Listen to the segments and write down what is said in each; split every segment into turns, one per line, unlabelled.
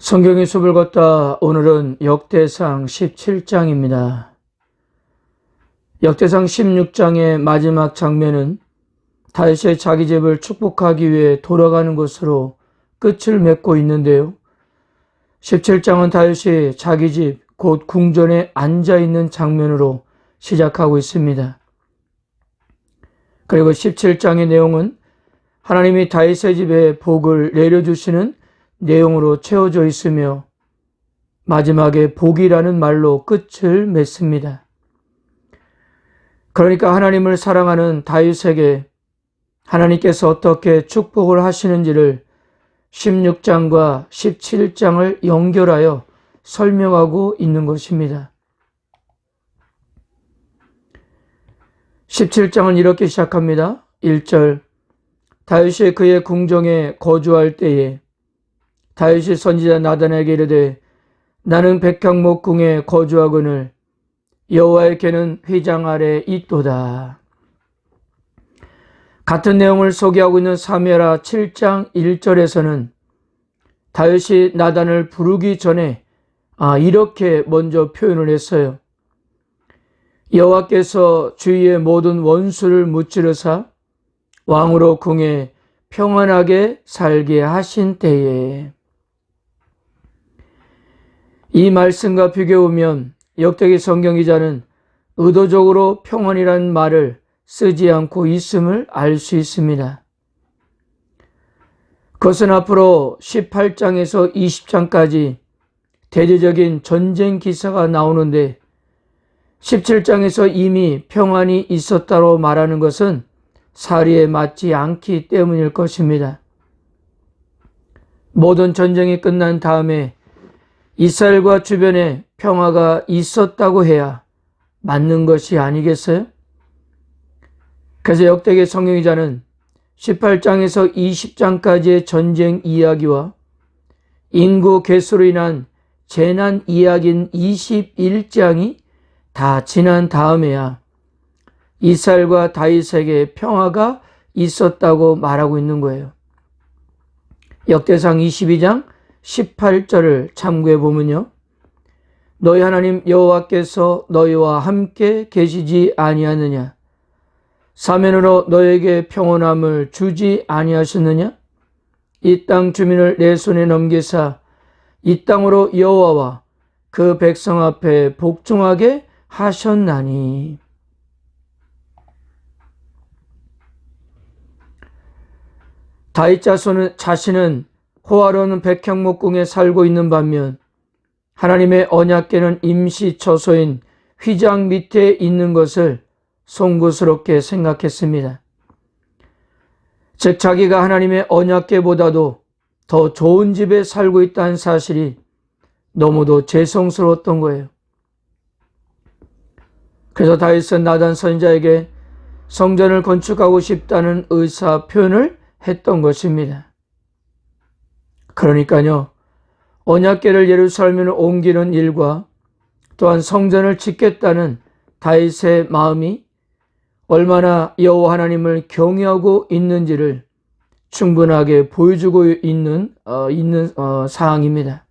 성경의 숲을 걷다. 오늘은 역대상 17장입니다. 역대상 16장의 마지막 장면은 다윗이 자기 집을 축복하기 위해 돌아가는 것으로 끝을 맺고 있는데요. 17장은 다윗이 자기 집, 곧 궁전에 앉아있는 장면으로 시작하고 있습니다. 그리고 17장의 내용은 하나님이 다윗의 집에 복을 내려주시는 내용으로 채워져 있으며 마지막에 복이라는 말로 끝을 맺습니다. 그러니까 하나님을 사랑하는 다윗에게 하나님께서 어떻게 축복을 하시는지를 16장과 17장을 연결하여 설명하고 있는 것입니다. 17장은 이렇게 시작합니다. 1절 다윗이 그의 궁정에 거주할 때에 다윗이 선지자 나단에게 이르되 나는 백향목궁에 거주하거늘 여호와의 궤는 휘장 아래 있도다. 같은 내용을 소개하고 있는 사무엘하 7장 1절에서는 다윗이 나단을 부르기 전에 이렇게 먼저 표현을 했어요. 여호와께서 주위의 모든 원수를 무찌르사 왕으로 궁에 평안하게 살게 하신 때에. 이 말씀과 비교해보면 역대기 성경기자는 의도적으로 평안이라는 말을 쓰지 않고 있음을 알 수 있습니다. 그것은 앞으로 18장에서 20장까지 대대적인 전쟁 기사가 나오는데 17장에서 이미 평안이 있었다고 말하는 것은 사리에 맞지 않기 때문일 것입니다. 모든 전쟁이 끝난 다음에 이스라엘과 주변에 평화가 있었다고 해야 맞는 것이 아니겠어요? 그래서 역대기 성경기자는 18장에서 20장까지의 전쟁 이야기와 인구 개수로 인한 재난 이야기인 21장이 다 지난 다음에야 이스라엘과 다윗에게 평화가 있었다고 말하고 있는 거예요. 역대상 22장 18절을 참고해 보면요. 너희 하나님 여호와께서 너희와 함께 계시지 아니하느냐? 사면으로 너에게 평온함을 주지 아니하셨느냐? 이 땅 주민을 내 손에 넘기사 이 땅으로 여호와와 그 백성 앞에 복종하게 하셨나니. 다윗 자신은 호화로운 백향목궁에 살고 있는 반면 하나님의 언약궤는 임시 처소인 휘장 밑에 있는 것을 송구스럽게 생각했습니다. 즉 자기가 하나님의 언약궤보다도 더 좋은 집에 살고 있다는 사실이 너무도 죄송스러웠던 거예요. 그래서 다윗은 나단 선지자에게 성전을 건축하고 싶다는 의사 표현을 했던 것입니다. 그러니까요, 언약궤를 예루살렘으로 옮기는 일과 또한 성전을 짓겠다는 다윗의 마음이 얼마나 여호와 하나님을 경외하고 있는지를 충분하게 보여주고 있는 사항입니다.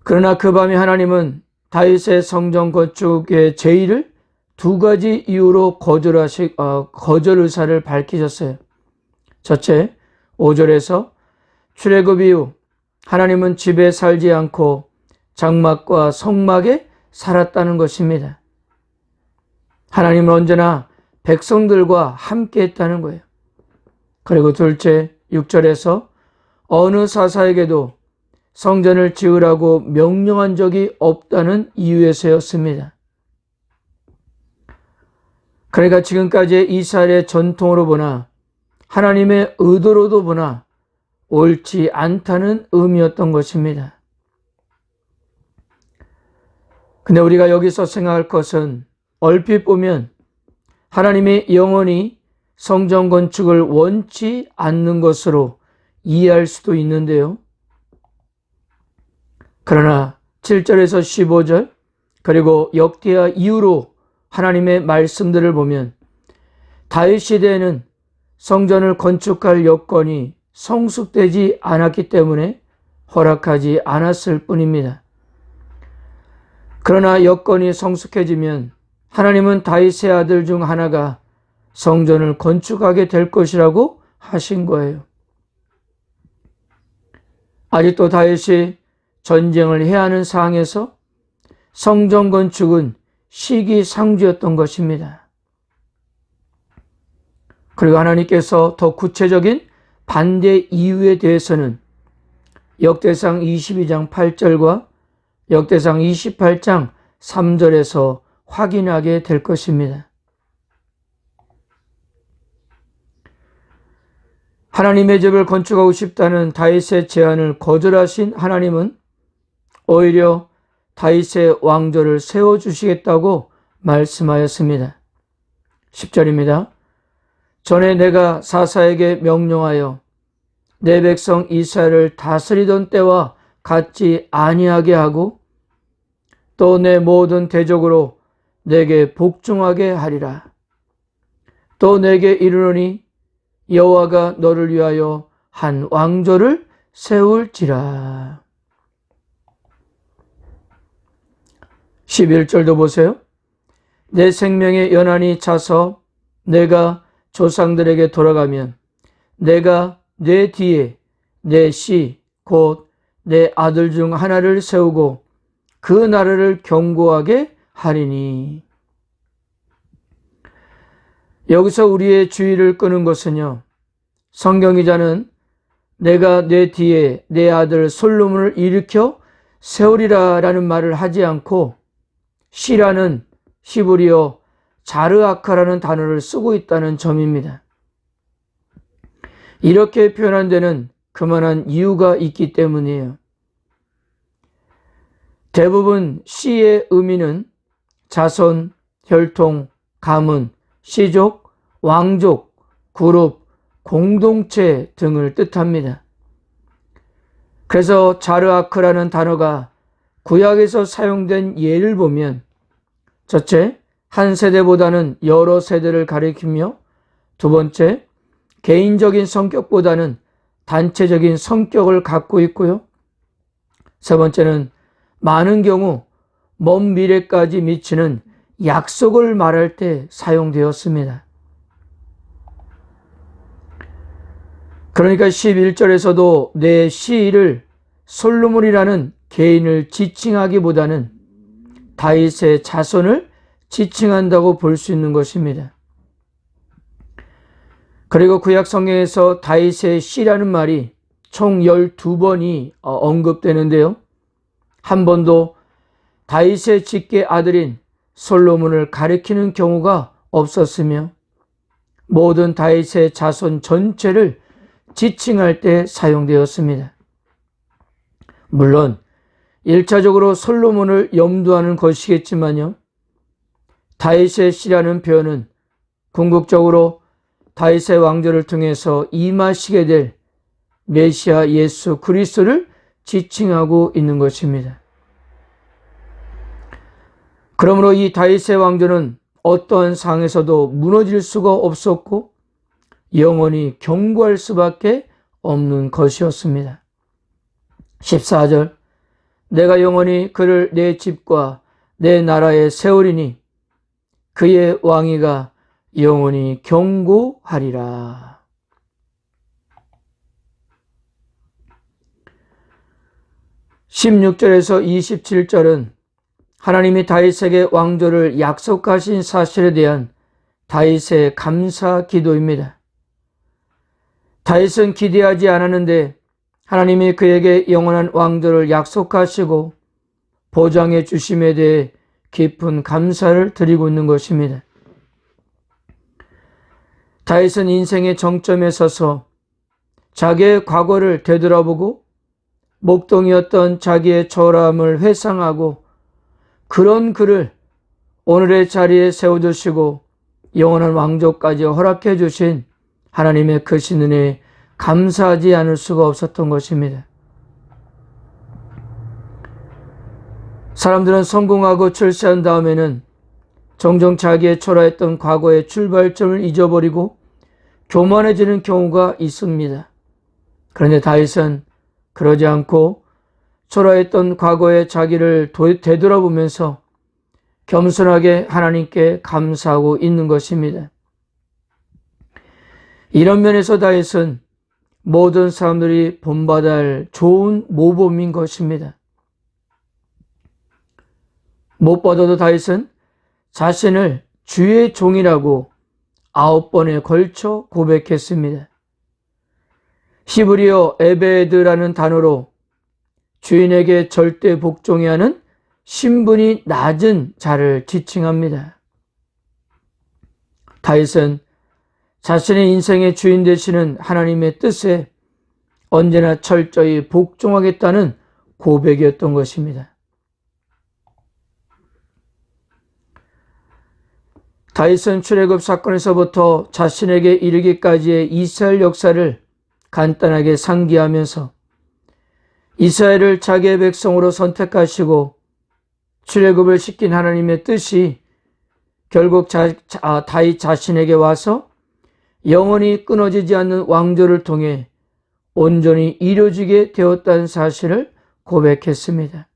그러나 그 밤에 하나님은 다윗의 성전 건축의 제의를 두 가지 이유로 거절 의사를 밝히셨어요. 첫째, 5절에서 출애굽 이후 하나님은 집에 살지 않고 장막과 성막에 살았다는 것입니다. 하나님은 언제나 백성들과 함께 했다는 거예요. 그리고 둘째, 6절에서 어느 사사에게도 성전을 지으라고 명령한 적이 없다는 이유에서였습니다. 그러니까 지금까지의 이스라엘의 전통으로 보나 하나님의 의도로도 보나 옳지 않다는 의미였던 것입니다. 근데 우리가 여기서 생각할 것은 얼핏 보면 하나님이 영원히 성전 건축을 원치 않는 것으로 이해할 수도 있는데요. 그러나 7절에서 15절 그리고 역대하 이후로 하나님의 말씀들을 보면 다윗 시대에는 성전을 건축할 여건이 성숙되지 않았기 때문에 허락하지 않았을 뿐입니다. 그러나 여건이 성숙해지면 하나님은 다윗의 아들 중 하나가 성전을 건축하게 될 것이라고 하신 거예요. 아직도 다윗이 전쟁을 해야 하는 상황에서 성전 건축은 시기상조였던 것입니다. 그리고 하나님께서 더 구체적인 반대 이유에 대해서는 역대상 22장 8절과 역대상 28장 3절에서 확인하게 될 것입니다. 하나님의 집을 건축하고 싶다는 다윗의 제안을 거절하신 하나님은 오히려 다윗의 왕조를 세워주시겠다고 말씀하였습니다. 10절입니다. 전에 내가 사사에게 명령하여 내 백성 이스라엘을 다스리던 때와 같지 아니하게 하고 또 내 모든 대적으로 내게 복종하게 하리라. 또 내게 이르노니 여호와가 너를 위하여 한 왕조를 세울지라. 11절도 보세요. 내 생명의 연한이 차서 내가 조상들에게 돌아가면 내가 내 뒤에 내 씨 곧 내 아들 중 하나를 세우고 그 나라를 견고하게 하리니. 여기서 우리의 주의를 끄는 것은요, 성경기자는 내가 내 뒤에 내 아들 솔로몬을 일으켜 세우리라 라는 말을 하지 않고 시라는 히브리어 자르아카라는 단어를 쓰고 있다는 점입니다. 이렇게 표현한 데는 그만한 이유가 있기 때문이에요. 대부분 시의 의미는 자손, 혈통, 가문, 시족, 왕족, 그룹, 공동체 등을 뜻합니다. 그래서 자르아크라는 단어가 구약에서 사용된 예를 보면 첫째, 한 세대보다는 여러 세대를 가리키며 두 번째, 개인적인 성격보다는 단체적인 성격을 갖고 있고요. 세 번째는 많은 경우 먼 미래까지 미치는 약속을 말할 때 사용되었습니다. 그러니까 11절에서도 내 시를 솔로몬이라는 개인을 지칭하기보다는 다윗의 자손을 지칭한다고 볼 수 있는 것입니다. 그리고 구약 성경에서 다윗의 시라는 말이 총 12번이 언급되는데요. 한 번도 다윗의 직계 아들인 솔로몬을 가리키는 경우가 없었으며 모든 다윗의 자손 전체를 지칭할 때 사용되었습니다. 물론 1차적으로 솔로몬을 염두하는 것이겠지만요. 다윗의 시라는 표현은 궁극적으로 다윗의 왕조를 통해서 임하시게 될 메시아 예수 그리스도를 지칭하고 있는 것입니다. 그러므로 이 다윗의 왕조는 어떠한 상황에서도 무너질 수가 없었고 영원히 견고할 수밖에 없는 것이었습니다. 14절 내가 영원히 그를 내 집과 내 나라에 세우리니 그의 왕위가 영원히 견고하리라. (16절에서 27절은) 하나님이 다윗에게 왕조를 약속하신 사실에 대한 다윗의 감사 기도입니다. 다윗은 기대하지 않았는데 하나님이 그에게 영원한 왕조를 약속하시고 보장해 주심에 대해 깊은 감사를 드리고 있는 것입니다. 다윗은 인생의 정점에 서서 자기의 과거를 되돌아보고 목동이었던 자기의 초라함을 회상하고 그런 그를 오늘의 자리에 세워주시고 영원한 왕조까지 허락해 주신 하나님의 크신 은혜에 감사하지 않을 수가 없었던 것입니다. 사람들은 성공하고 출세한 다음에는 종종 자기의 초라했던 과거의 출발점을 잊어버리고 교만해지는 경우가 있습니다. 그런데 다윗은 그러지 않고 초라했던 과거의 자기를 되돌아보면서 겸손하게 하나님께 감사하고 있는 것입니다. 이런 면에서 다윗은 모든 사람들이 본받아야 할 좋은 모범인 것입니다. 무엇보다도 다윗은 자신을 주의 종이라고 9번에 걸쳐 고백했습니다. 히브리어 에베드라는 단어로 주인에게 절대 복종해야 하는 신분이 낮은 자를 지칭합니다. 다윗은 자신의 인생의 주인 되시는 하나님의 뜻에 언제나 철저히 복종하겠다는 고백이었던 것입니다. 다윗은 출애굽 사건에서부터 자신에게 이르기까지의 이스라엘 역사를 간단하게 상기하면서 이스라엘을 자기의 백성으로 선택하시고 출애굽을 시킨 하나님의 뜻이 결국 다윗 자신에게 와서 영원히 끊어지지 않는 왕조를 통해 온전히 이루어지게 되었다는 사실을 고백했습니다.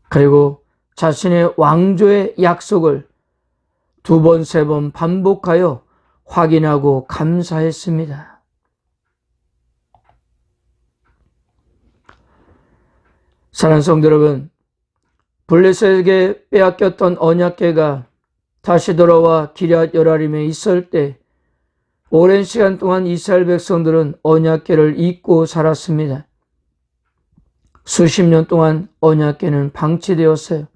그리고 자신의 왕조의 약속을 2번, 3번 반복하여 확인하고 감사했습니다. 사랑하는 성도 여러분, 블레셋에게 빼앗겼던 언약궤가 다시 돌아와 기럇 여라림에 있을 때 오랜 시간 동안 이스라엘 백성들은 언약궤를 잊고 살았습니다. 수십 년 동안 언약궤는 방치되었어요.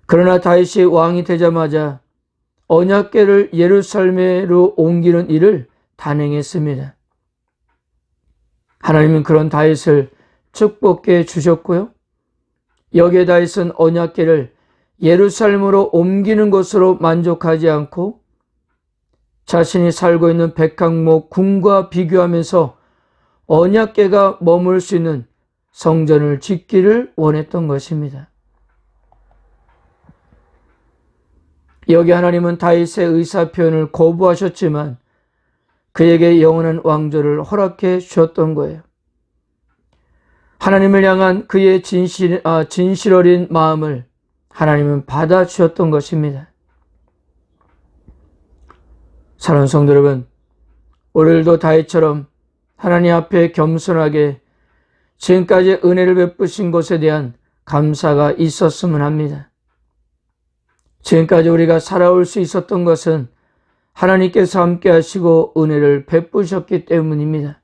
그러나 다윗이 왕이 되자마자 언약궤를 예루살렘으로 옮기는 일을 단행했습니다. 하나님은 그런 다윗을 축복해 주셨고요. 여기에 다윗은 언약궤를 예루살렘으로 옮기는 것으로 만족하지 않고 자신이 살고 있는 백항목 궁과 비교하면서 언약궤가 머물 수 있는 성전을 짓기를 원했던 것입니다. 여기 하나님은 다윗의 의사표현을 거부하셨지만 그에게 영원한 왕조를 허락해 주셨던 거예요. 하나님을 향한 그의 진실 어린 마음을 하나님은 받아주셨던 것입니다. 사랑하는 성도 여러분, 오늘도 다윗처럼 하나님 앞에 겸손하게 지금까지 은혜를 베푸신 것에 대한 감사가 있었으면 합니다. 지금까지 우리가 살아올 수 있었던 것은 하나님께서 함께 하시고 은혜를 베푸셨기 때문입니다.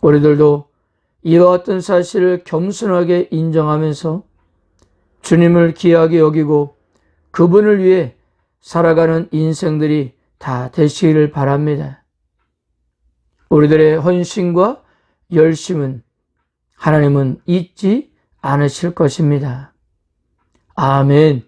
우리들도 이와 같은 사실을 겸손하게 인정하면서 주님을 귀하게 여기고 그분을 위해 살아가는 인생들이 다 되시기를 바랍니다. 우리들의 헌신과 열심은 하나님은 잊지 않으실 것입니다. 아멘.